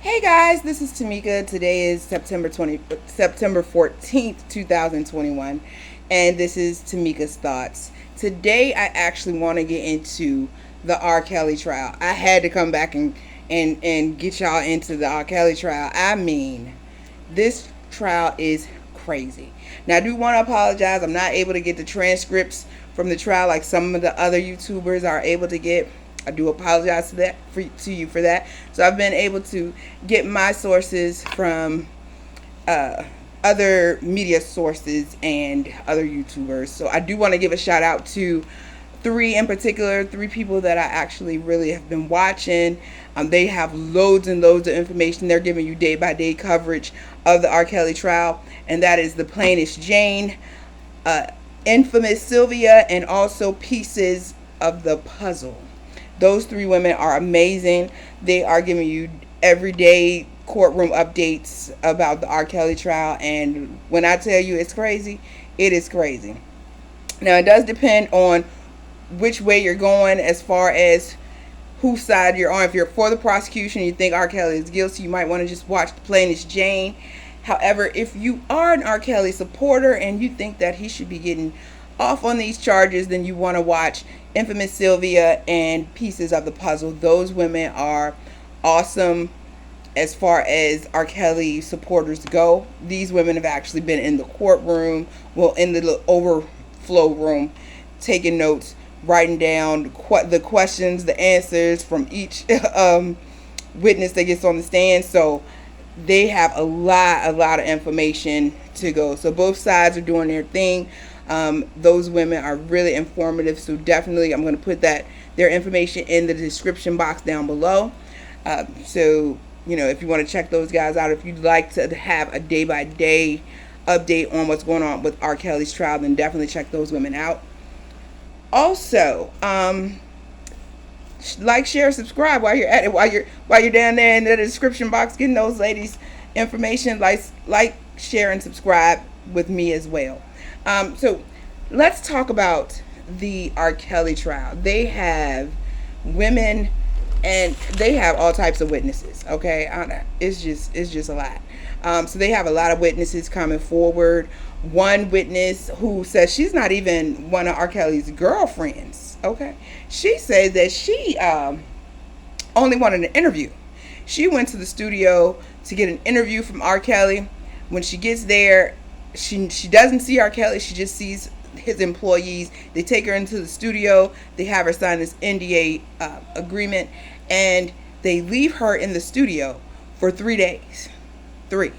Hey guys, this is Tamika. Today is September 14th, 2021, and this is Tamika's Thoughts. Today I actually want to get into the R. Kelly trial. I had to come back and get y'all into the R. Kelly trial. I mean, this trial is crazy. Now I do want to apologize. I'm not able to get the transcripts from the trial like some of the other YouTubers are able to get. I do apologize to you for that. So I've been able to get my sources from other media sources and other YouTubers. So I do want to give a shout out to three people that I actually really have been watching. They have loads and loads of information. They're giving you day by day coverage of the R. Kelly trial, and that is the Plainest Jane, infamous Sylvia, and also Pieces of the Puzzle. Those three women are amazing. They are giving you everyday courtroom updates about the R. Kelly trial. And when I tell you it's crazy, it is crazy. Now, it does depend on which way you're going as far as whose side you're on. If you're for the prosecution and you think R. Kelly is guilty, you might want to just watch the Plainest Jane. However, if you are an R. Kelly supporter and you think that he should be getting off on these charges, then you want to watch Infamous Sylvia and Pieces of the Puzzle. Those women are awesome as far as R. Kelly supporters go. These women have actually been in the courtroom, well, in the overflow room, taking notes, writing down the questions, the answers from each witness that gets on the stand. So they have a lot of information to go. So both sides are doing their thing. Those women are really informative, so definitely I'm going to put their information in the description box down below. So if you want to check those guys out, if you'd like to have a day by day update on what's going on with R. Kelly's trial, then definitely check those women out. Also, like, share, subscribe while you're at it, while you're down there in the description box getting those ladies information. Like, share, and subscribe with me as well. So let's talk about the R. Kelly trial. They have women and they have all types of witnesses. Okay, it's just a lot. So they have a lot of witnesses coming forward. One witness who says she's not even one of R. Kelly's girlfriends. Okay, she said that she only wanted an interview. She went to the studio to get an interview from R. Kelly. When she gets there, she doesn't see R. Kelly. She just sees his employees. They take her into the studio. They have her sign this NDA agreement, and they leave her in the studio for 3 days. 3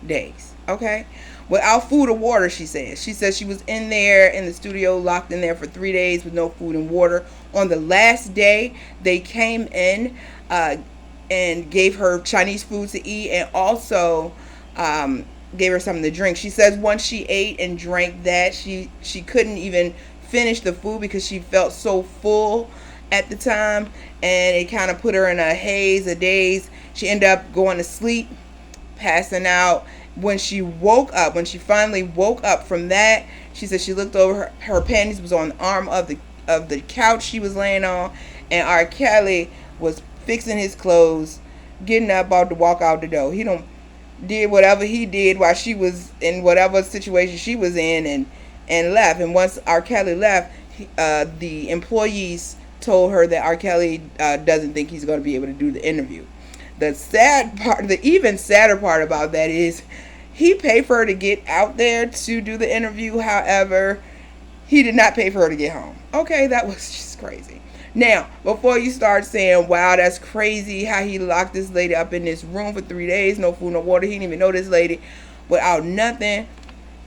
days. Okay, without food or water. She says she was in there in the studio, locked in there for 3 days with no food and water. On the last day, they came in and gave her Chinese food to eat, and also gave her something to drink. She says once she ate and drank that, she couldn't even finish the food because she felt so full at the time, and it kind of put her in a haze, a daze. She ended up going to sleep, passing out. When she finally woke up from that, she said she looked over, her panties was on the arm of the couch she was laying on, and R. Kelly was fixing his clothes, getting up, about to walk out the door. He did whatever he did while she was in whatever situation she was in, and left. And once R. Kelly left, the employees told her that R. Kelly doesn't think he's going to be able to do the interview. The even sadder part about that is he paid for her to get out there to do the interview. However, he did not pay for her to get home. Okay, that was just crazy. Now, before you start saying, wow, that's crazy how he locked this lady up in this room for 3 days, no food, no water, he didn't even know this lady, without nothing,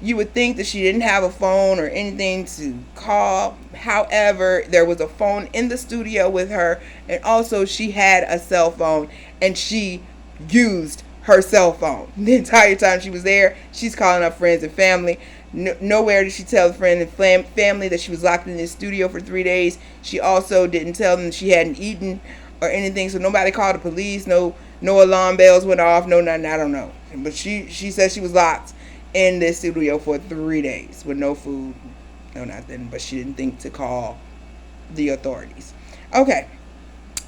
you would think that she didn't have a phone or anything to call. However, there was a phone in the studio with her, and also she had a cell phone, and she used her cell phone. The entire time she was there, she's calling up friends and family. Nowhere did she tell the friend and family that she was locked in this studio for 3 days. She also didn't tell them she hadn't eaten or anything, so nobody called the police. No alarm bells went off. No nothing. I don't know. But she said she was locked in this studio for 3 days with no food, no nothing. But she didn't think to call the authorities. Okay,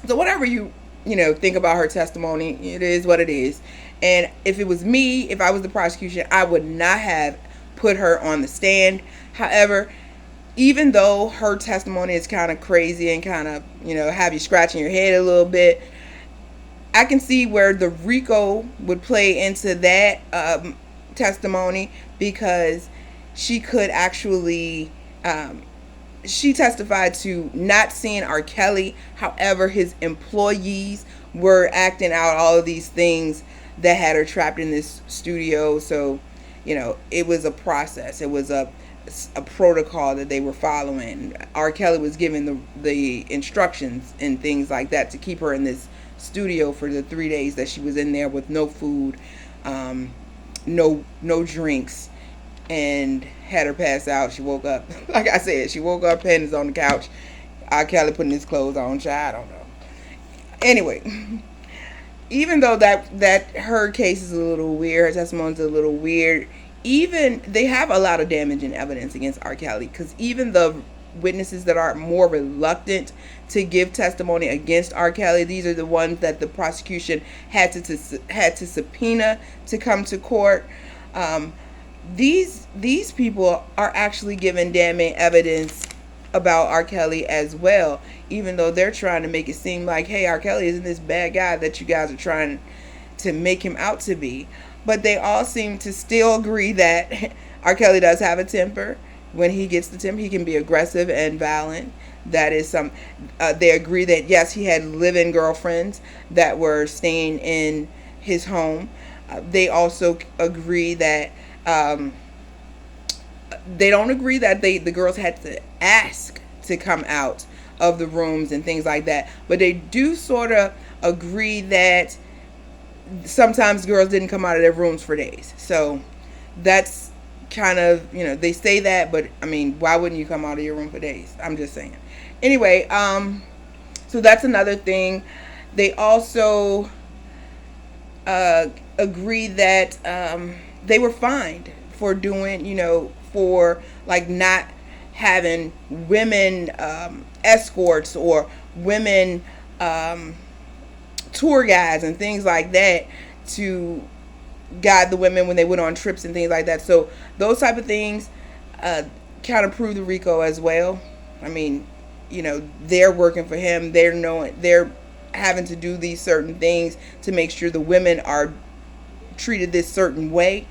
so whatever you think about her testimony. It is what it is. And if it was me, if I was the prosecution, I would not have put her on the stand. However, even though her testimony is kind of crazy and kind of, have you scratching your head a little bit, I can see where the RICO would play into that testimony, because she could actually, she testified to not seeing R. Kelly. However, his employees were acting out all of these things that had her trapped in this studio. So, it was a process. It was a protocol that they were following. R. Kelly was given the instructions and things like that to keep her in this studio for the 3 days that she was in there with no food, no drinks, and had her pass out. She woke up, like I said, she woke up, panties on the couch. R. Kelly putting his clothes on. I don't know. Anyway, even though that her case is a little weird, her testimony is a little weird, even they have a lot of damaging evidence against R. Kelly, because even the witnesses that are more reluctant to give testimony against R. Kelly, these are the ones that the prosecution had to subpoena to come to court. These people are actually giving damning evidence about R. Kelly as well, even though they're trying to make it seem like, hey, R. Kelly isn't this bad guy that you guys are trying to make him out to be. But they all seem to still agree that R. Kelly does have a temper. When he gets the temper, he can be aggressive and violent. That is they agree that, yes, he had live-in girlfriends that were staying in his home. They also agree that they don't agree that the girls had to ask to come out of the rooms and things like that. But they do sort of agree that sometimes girls didn't come out of their rooms for days. So that's kind of, they say that, but I mean, why wouldn't you come out of your room for days? I'm just saying. Anyway, so that's another thing. They also agree that they were fined for doing, for like not having women escorts or women tour guides and things like that to guide the women when they went on trips and things like that. So those type of things kind of prove the RICO as well. I mean, they're working for him. They're having to do these certain things to make sure the women are treated this certain way.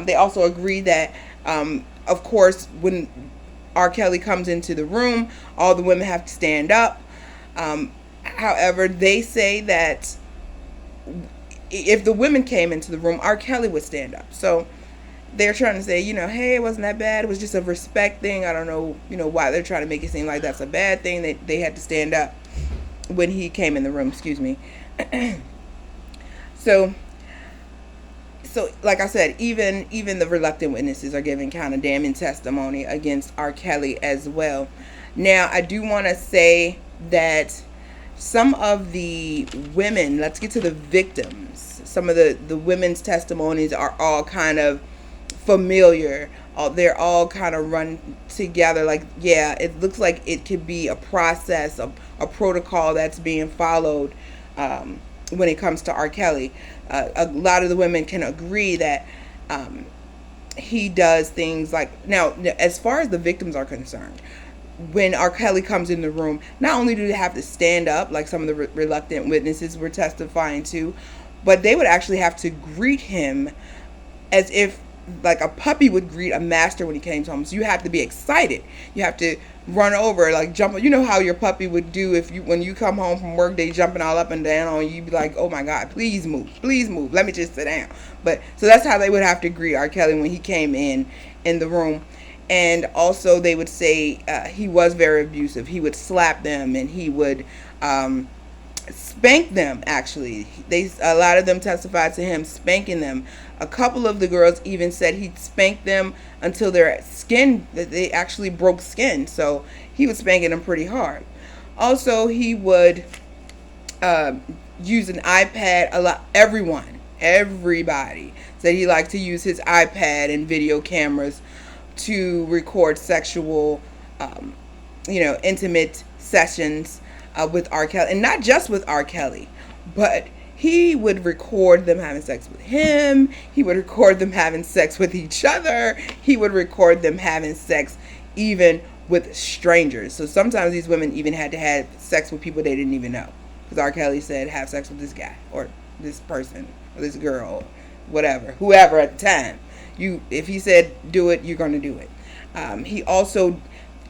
They also agree that, of course, when R. Kelly comes into the room, all the women have to stand up. However, they say that if the women came into the room, R. Kelly would stand up. So they're trying to say, hey, it wasn't that bad. It was just a respect thing. I don't know, why they're trying to make it seem like that's a bad thing. They had to stand up when he came in the room. Excuse me. So like I said, even the reluctant witnesses are giving kind of damning testimony against R. Kelly as well. Now, I do want to say that some of the women, let's get to the victims. Some of the women's testimonies are all kind of familiar. They're all kind of run together. Like, yeah, it looks like it could be a process, a protocol that's being followed when it comes to R. Kelly. A lot of the women can agree that he does things like, now, as far as the victims are concerned, when R. Kelly comes in the room, not only do they have to stand up, like some of the reluctant witnesses were testifying to, but they would actually have to greet him as if like a puppy would greet a master when he came home. So you have to be excited. You have to run over, like jump. You know how your puppy would do when you come home from work, they jumping all up and down on you. You'd be like, oh my God, please move. Let me just sit down. But so that's how they would have to greet R. Kelly when he came in the room. And also they would say he was very abusive. He would slap them and he would spank them, actually. A lot of them testified to him spanking them. A couple of the girls even said he'd spank them until their skin, that they actually broke skin. So he was spanking them pretty hard. Also, he would use an iPad a lot. Everybody said he liked to use his iPad and video cameras to record sexual, intimate sessions. with R. Kelly, and not just with R. Kelly, but he would record them having sex with him. He would record them having sex with each other. He would record them having sex even with strangers. So sometimes these women even had to have sex with people they didn't even know. Because R. Kelly said, have sex with this guy or this person or this girl, whatever, whoever at the time. If he said do it, you're going to do it. He also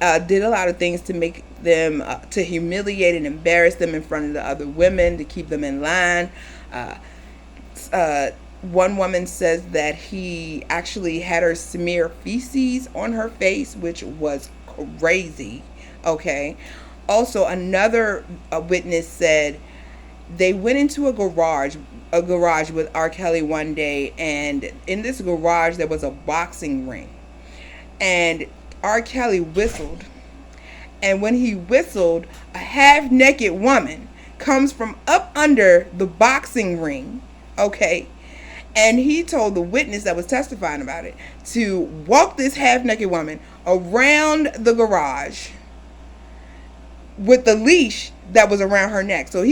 did a lot of things to make them, to humiliate and embarrass them in front of the other women, to keep them in line. One woman says that he actually had her smear feces on her face, which was crazy. Okay. Also, another witness said they went into a garage with R. Kelly one day, and in this garage there was a boxing ring. And R. Kelly whistled, and when he whistled, a half-naked woman comes from up under the boxing ring, okay? And he told the witness that was testifying about it to walk this half-naked woman around the garage with the leash that was around her neck. So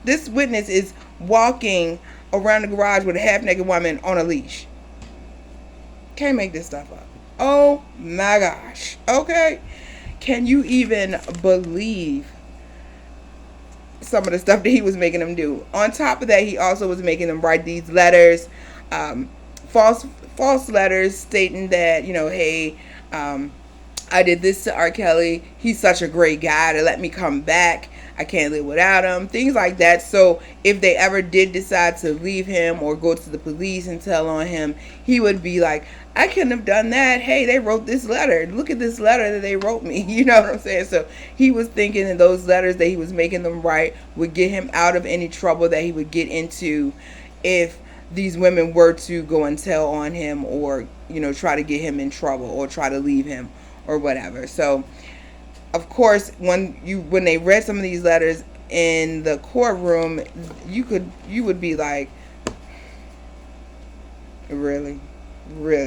this witness is walking around the garage with a half-naked woman on a leash. Can't make this stuff up. Oh my gosh. Okay. Can you even believe some of the stuff that he was making them do? On top of that, he also was making them write these letters, false letters stating that, hey, I did this to R. Kelly. He's such a great guy to let me come back. I can't live without him. Things like that. So if they ever did decide to leave him or go to the police and tell on him, he would be like, I couldn't have done that. Hey, they wrote this letter. Look at this letter that they wrote me. You know what I'm saying? So he was thinking that those letters that he was making them write would get him out of any trouble that he would get into if these women were to go and tell on him or, try to get him in trouble or try to leave him or whatever. So, of course, when they read some of these letters in the courtroom, you would be like, really,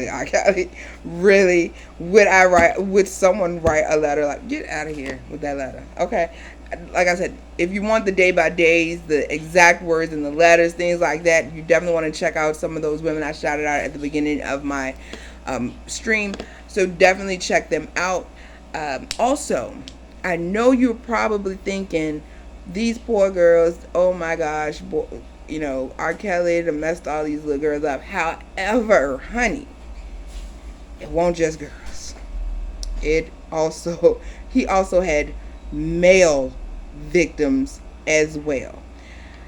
R. Kelly, really, would someone write a letter like, get out of here with that letter? Okay, like I said, if you want the day by days, the exact words in the letters, things like that, you definitely want to check out some of those women I shouted out at the beginning of my stream. So definitely check them out. Also, I know you're probably thinking, these poor girls, oh my gosh, R. Kelly done messed all these little girls up. However, honey, it won't just girls. He also had male victims as well.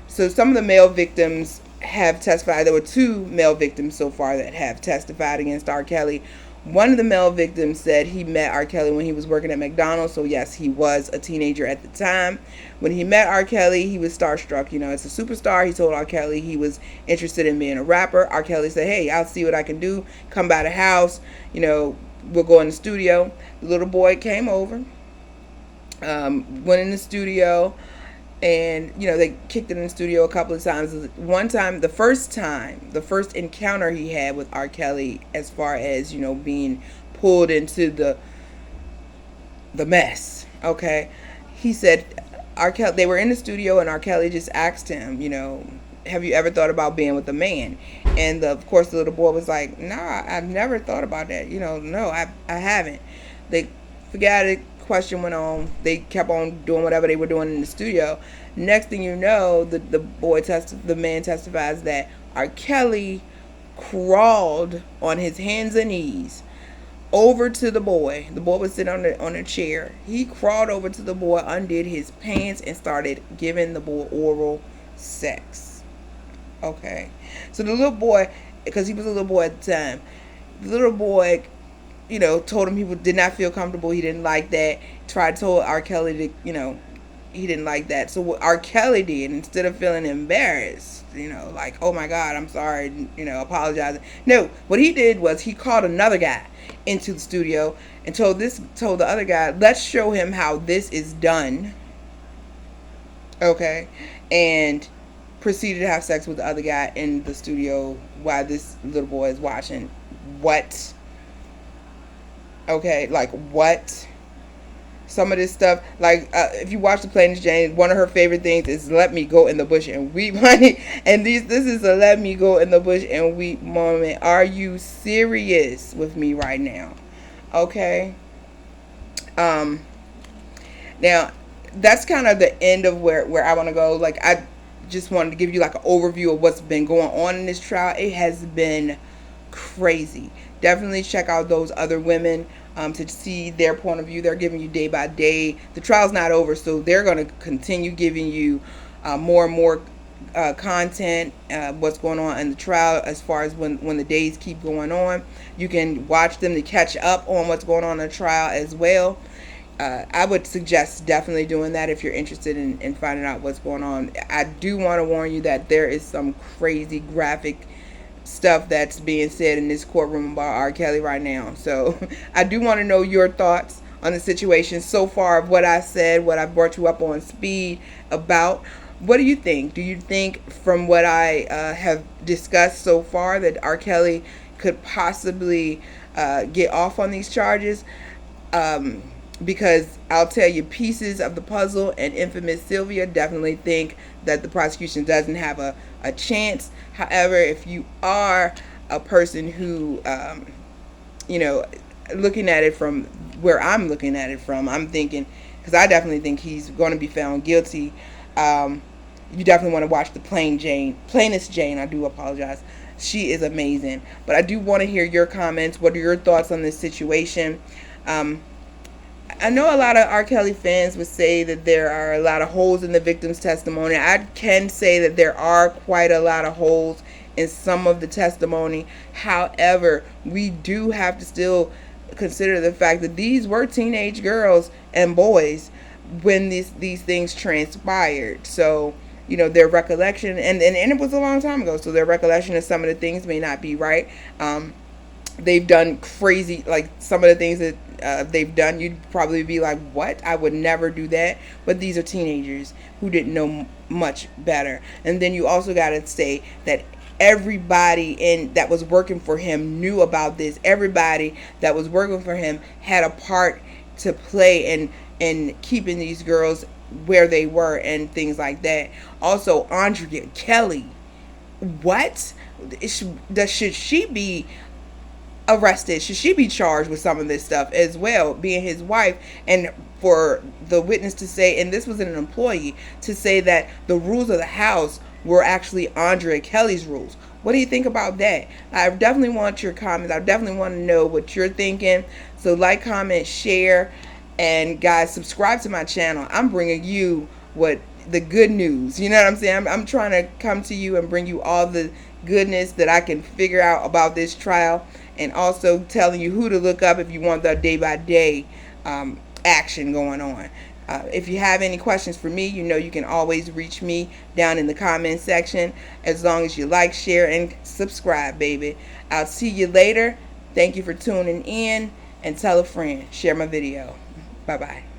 So some of the male victims have testified. There were 2 male victims so far that have testified against R. Kelly. One of the male victims said he met R. Kelly when he was working at McDonald's. So yes, he was a teenager at the time. When he met R. Kelly, he was starstruck. As a superstar, he told R. Kelly he was interested in being a rapper. R. Kelly said, hey, I'll see what I can do. Come by the house. We'll go in the studio. The little boy came over, went in the studio, and, they kicked it in the studio a couple of times. One time, the first encounter he had with R. Kelly, as far as, being pulled into the mess, okay? He said, they were in the studio, and R. Kelly just asked him, have you ever thought about being with a man? And, of course, the little boy was like, nah, I've never thought about that. No, I haven't. They forgot it. Question went on. They kept on doing whatever they were doing in the studio. Next thing you know, the man testifies that R. Kelly crawled on his hands and knees over to the boy. The boy was sitting on a chair. He crawled over to the boy, undid his pants, and started giving the boy oral sex. Okay, so the little boy, because he was a little boy at the time, the little boy, told him he did not feel comfortable. He didn't like that. Told R. Kelly to, he didn't like that. So what R. Kelly did, instead of feeling embarrassed, like, oh my God, I'm sorry, apologizing. No, what he did was he called another guy into the studio and told the other guy, let's show him how this is done. Okay. And proceeded to have sex with the other guy in the studio while this little boy is watching. What? Okay, like what? some of this stuff, like if you watch the Plainest Jane, one of her favorite things is "Let me go in the bush and weep," honey. And this is a "Let me go in the bush and weep" moment. Are you serious with me right now? Okay. Now that's kind of the end of where I want to go. Like, I just wanted to give you like an overview of what's been going on in this trial. It has been crazy. Definitely check out those other women to see their point of view. They're giving you day by day. The trial's not over, so they're going to continue giving you more and more content, what's going on in the trial, as far as when the days keep going on. You can watch them to catch up on what's going on in the trial as well. I would suggest definitely doing that if you're interested in finding out what's going on. I do want to warn you that there is some crazy graphic stuff that's being said in this courtroom about R. Kelly right now. So I do want to know your thoughts on the situation so far, of what I said, what I brought you up on speed about. What do you think? Do you think, from what I have discussed so far, that R. Kelly could possibly get off on these charges? Because I'll tell you, pieces of the puzzle and infamous Sylvia definitely think that the prosecution doesn't have a chance. However, if you are a person who, looking at it from where I'm looking at it from, I'm thinking, because I definitely think he's going to be found guilty. You definitely want to watch the Plainest Jane. I do apologize. She is amazing. But I do want to hear your comments. What are your thoughts on this situation? I know a lot of R. Kelly fans would say that there are a lot of holes in the victim's testimony. I can say that there are quite a lot of holes in some of the testimony. However, we do have to still consider the fact that these were teenage girls and boys when these things transpired. So, their recollection, and it was a long time ago, so their recollection of some of the things may not be right. They've done crazy, like some of the things that they've done, you'd probably be like, what? I would never do that. But these are teenagers who didn't know much better. And then you also got to say that everybody that was working for him knew about this. Everybody that was working for him had a part to play in keeping these girls where they were and things like that. Also, Andrea Kelly, what? Should she be arrested? Should she be charged with some of this stuff as well, being his wife? And for the witness to say, and this was an employee, to say that the rules of the house were actually Andrea Kelly's rules. What do you think about that? I definitely want your comments. I definitely want to know what you're thinking. So like, comment, share, and guys, subscribe to my channel. I'm bringing you the good news. You know what I'm saying? I'm trying to come to you and bring you all the goodness that I can figure out about this trial, and also telling you who to look up if you want the day-by-day action going on. If you have any questions for me, you can always reach me down in the comment section, as long as you like, share, and subscribe, baby. I'll see you later. Thank you for tuning in, and tell a friend. Share my video. Bye-bye.